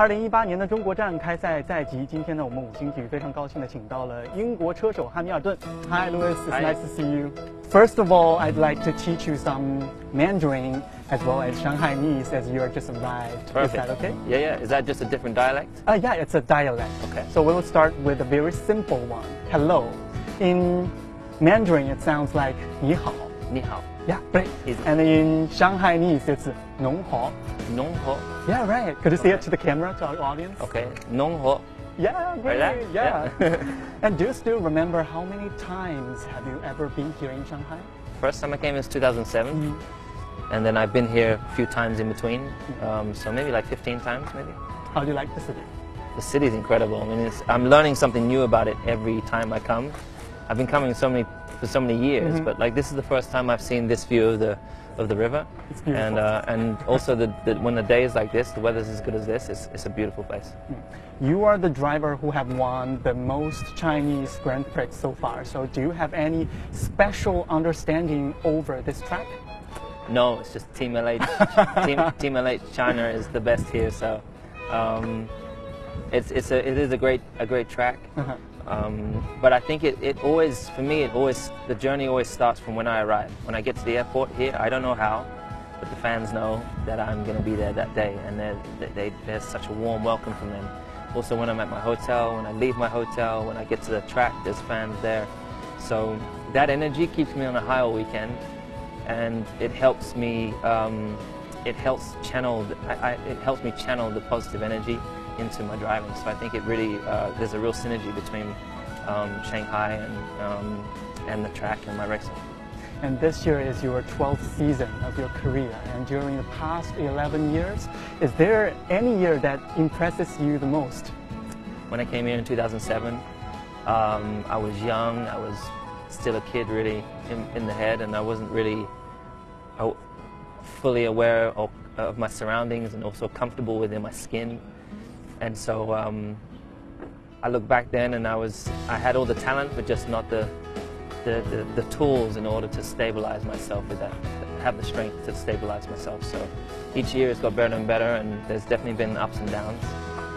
2018年的中国站开赛在即，今天呢，我们五星体育非常高兴的请到了英国车手汉密尔顿。Hi, Louis. It's Hi. nice to see you. First of all, I'd like to teach you some Mandarin as well as Shanghainese as you are just arrived. Perfect. Is that okay? Yeah. Is that just a different dialect? Yeah, it's a dialect. Okay. So we'll start with a very simple one. Hello. In Mandarin, it sounds like 你好. 你好. Yeah, great. Easy. And in Shanghainese, it's 侬好. 侬好. Yeah, right. Could you say it to the camera, to our audience? Okay. 侬好. Yeah, great. Like that? Yeah. And do you still remember how many times have you ever been here in Shanghai? First time I came is 2007. And then I've been here a few times in between. So maybe like 15 times, maybe. How do you like the city? The city's incredible. I mean, I'm learning something new about it every time I come. I've been coming for so many years, but like this is the first time I've seen this view of the river. It's beautiful. And also when the day is like this, the weather's as good as this, it's a beautiful place. You are the driver who have won the most Chinese Grand Prix so far. So do you have any special understanding over this track? No, it's just Team LH. Team LH China is the best here. So it is a great track. But I think the journey always starts from when I arrive. When I get to the airport here, I don't know how, but the fans know that I'm going to be there that day, and there's such a warm welcome from them. Also, when I'm at my hotel, when I leave my hotel, when I get to the track, there's fans there. So that energy keeps me on a high all weekend, and it helps me. It helps me channel the positive energy into my driving. So I think it really there's a real synergy between Shanghai and the track and my racing. And this year is your 12th season of your career. And during the past 11 years, is there any year that impresses you the most? When I came here in 2007, I was young. I was still a kid, really, in the head, and I wasn't really fully aware of my surroundings and also comfortable within my skin. And so I look back then, and I had all the talent, but just not the tools in order to stabilize myself with that, have the strength to stabilize myself. So each year it's got better and better, and there's definitely been ups and downs.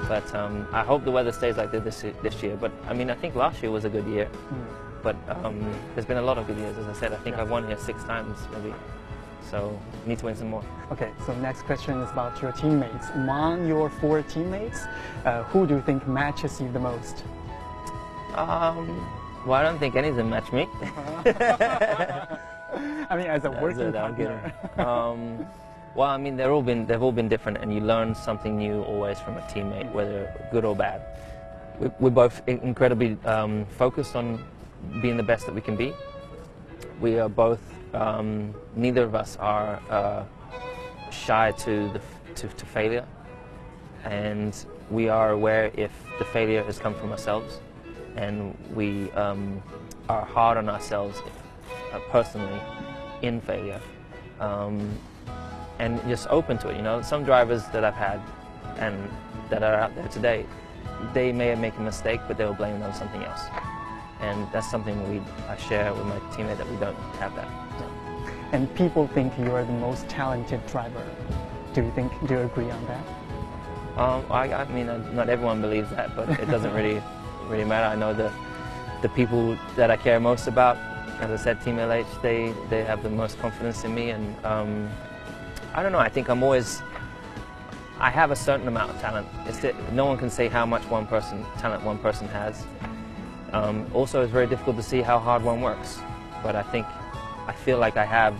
But I hope the weather stays like this year. But I mean, I think last year was a good year. But there's been a lot of good years, as I said. I think I've won here 6 times, maybe. So need to win some more. Okay, so next question is about your teammates. Among your 4 teammates, who do you think matches you the most? Well, I don't think any of them match me. I mean, as a working partner. Well, I mean, they've all been different, and you learn something new always from a teammate, whether good or bad. We're both incredibly focused on being the best that we can be. We are both. Neither of us are shy to failure, and we are aware if the failure has come from ourselves, and we are hard on ourselves personally in failure, and just open to it. You know, some drivers that I've had and that are out there today, they may make a mistake, but they will blame it on something else. And that's something I share with my teammate, that we don't have that. And people think you are the most talented driver. Do you agree on that? I mean, not everyone believes that, but it doesn't really matter. I know the people that I care most about, as I said, Team LH, they have the most confidence in me, and I don't know. I think I have a certain amount of talent. No one can say how much talent one person has. Also, it's very difficult to see how hard one works, but I feel like I have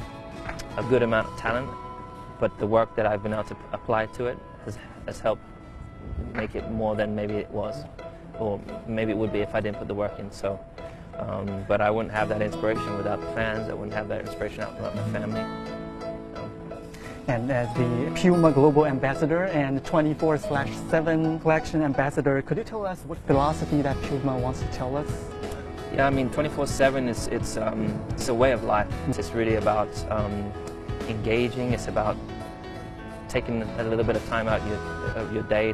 a good amount of talent, but the work that I've been able to apply to it has helped make it more than maybe it was, or maybe it would be if I didn't put the work in. So, but I wouldn't have that inspiration without the fans. I wouldn't have that inspiration without my family. And as the Puma Global Ambassador and 24/7 Collection Ambassador, could you tell us what philosophy that Puma wants to tell us? Yeah, I mean, 24/7 it's a way of life. It's really about engaging. It's about taking a little bit of time out of your day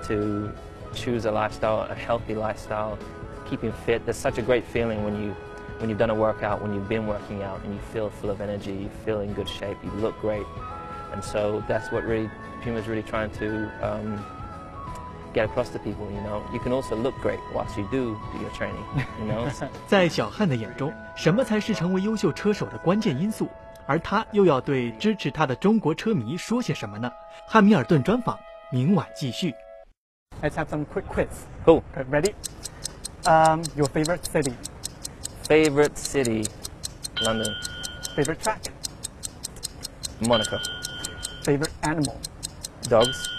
to choose a lifestyle, a healthy lifestyle, keeping fit. There's such a great feeling when you've done a workout, when you've been working out, and you feel full of energy, you feel in good shape, you look great. And so that's what Puma's really trying to get across to people. You can also look great whilst you do your training. 在小汉的眼中，什么才是成为优秀车手的关键因素？而他又要对支持他的中国车迷说些什么呢？汉密尔顿专访，明晚继续。Let's have some quick quiz. Cool. Okay, ready? Your favorite city? Favorite city? London. Favorite track? Monaco. Favorite animal? Dogs.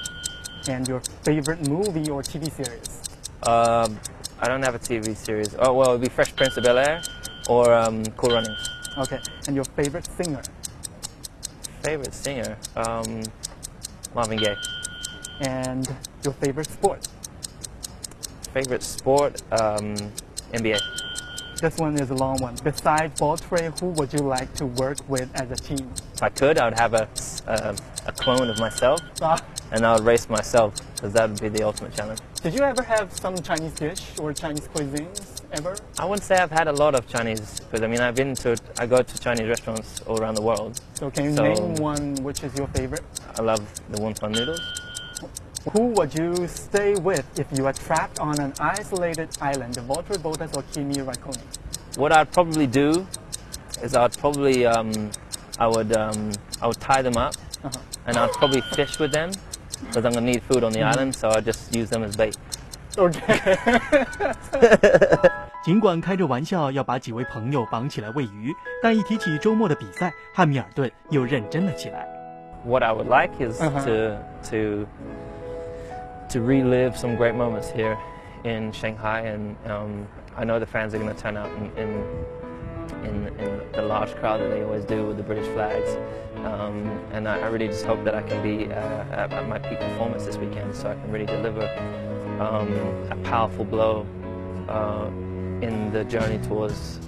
And your favorite movie or TV series? I don't have a TV series. Oh, well, it would be Fresh Prince of Bel-Air or Cool Runnings. Okay, and your favorite singer? Favorite singer? Marvin Gaye. And your favorite sport? Favorite sport? NBA. This one is a long one. Besides Valtteri, who would you like to work with as a team? If I could, I would have a clone of myself, and I would race myself, because that would be the ultimate challenge. Did you ever have some Chinese dish or Chinese cuisines ever? I wouldn't say I've had a lot of Chinese, because I go to Chinese restaurants all around the world. So can you name one which is your favorite? I love the wonton noodles. Who would you stay with if you were trapped on an isolated island, Valtteri Bottas or Kimi Raikkonen? What I'd probably do is I would tie them up, and I'd probably fish with them, because I'm going to need food on the island, so I'd just use them as bait. Okay. 尽管开着玩笑要把几位朋友绑起来喂鱼，但一提起周末的比赛，汉密尔顿又认真了起来。What I would like is to relive some great moments here in Shanghai, and I know the fans are going to turn out in the large crowd that they always do with the British flags, and I really just hope that I can be at my peak performance this weekend, so I can really deliver a powerful blow in the journey towards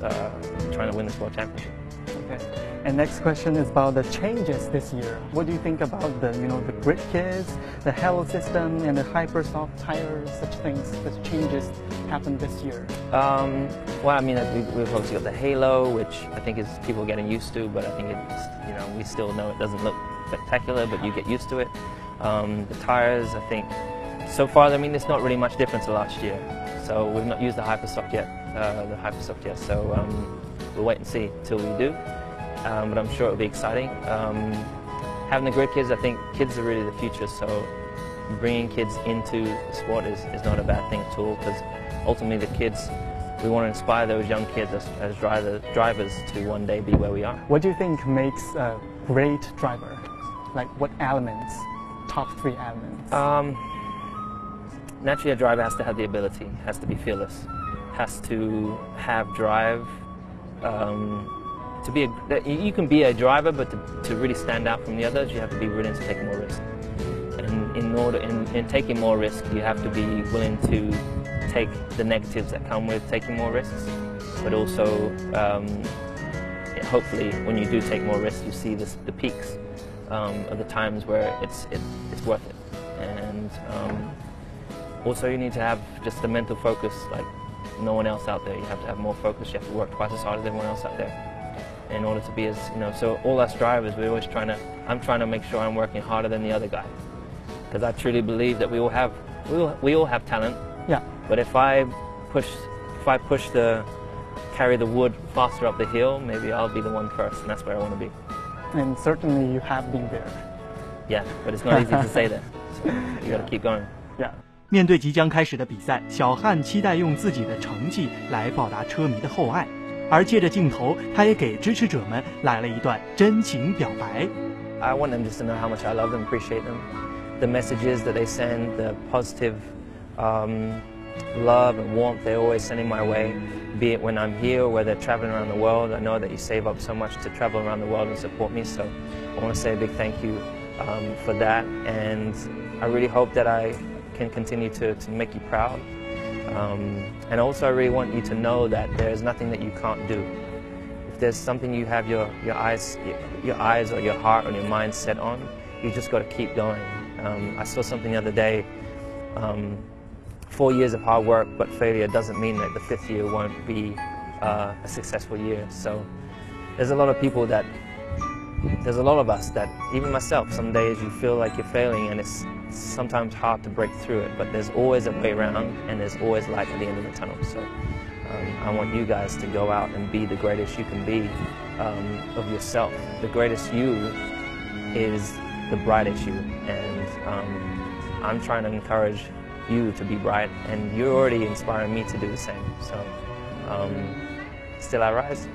trying to win this World Championship. Okay. And next question is about the changes this year. What do you think about the grid kits, the Halo system, and the hyper soft tires, such things, such changes happened this year? Well, I mean, we've obviously got the Halo, which I think is people getting used to, but I think it's, we still know it doesn't look spectacular, but you get used to it. The tires, I think, so far, I mean, there's not really much difference to last year. So we've not used the Hypersoft yet, so we'll wait and see till we do. But I'm sure it'll be exciting. Having the grid kids, I think kids are really the future, so bringing kids into the sport is not a bad thing at all, because ultimately the kids, we want to inspire those young kids as drivers to one day be where we are. What do you think makes a great driver? Like what elements, top 3 elements? Naturally, a driver has to have the ability, has to be fearless, has to have drive. You can be a driver, but to really stand out from the others, you have to be willing to take more risk. And in taking more risk, you have to be willing to take the negatives that come with taking more risks, but also hopefully when you do take more risks, you see the peaks of the times where it's worth it. And also you need to have just the mental focus like no one else out there. You have to have more focus. You have to work twice as hard as everyone else out there in order to be as, so all us drivers, I'm trying to make sure I'm working harder than the other guy, because I truly believe that we all have talent. Yeah. But if I carry the wood faster up the hill, maybe I'll be the one first, and that's where I want to be. And certainly you have been there. Yeah, but it's not easy to say that. So you got to keep going. Yeah. 面对即将开始的比赛，小汉期待用自己的成绩来报答车迷的厚爱，而借着镜头，他也给支持者们来了一段真情表白。I want them just to know how much I love them, appreciate them, the messages that they send, the positive love and warmth they're always sending my way, be it when I'm here or where they're traveling around the world. I know that you save up so much to travel around the world and support me, so I want to say a big thank you for that, and I really hope that I can continue to make you proud. And also I really want you to know that there's nothing that you can't do. If there's something you have your eyes or your heart or your mind set on, you just got to keep going. I saw something the other day, 4 years of hard work, but failure doesn't mean that the 5th year won't be a successful year. So there's a lot of people there's a lot of us that, even myself, some days you feel like you're failing and it's it's sometimes hard to break through it, but there's always a way around, and there's always light at the end of the tunnel. So I want you guys to go out and be the greatest you can be of yourself. The greatest you is the brightest you, and I'm trying to encourage you to be bright, and you're already inspiring me to do the same. So still I rise.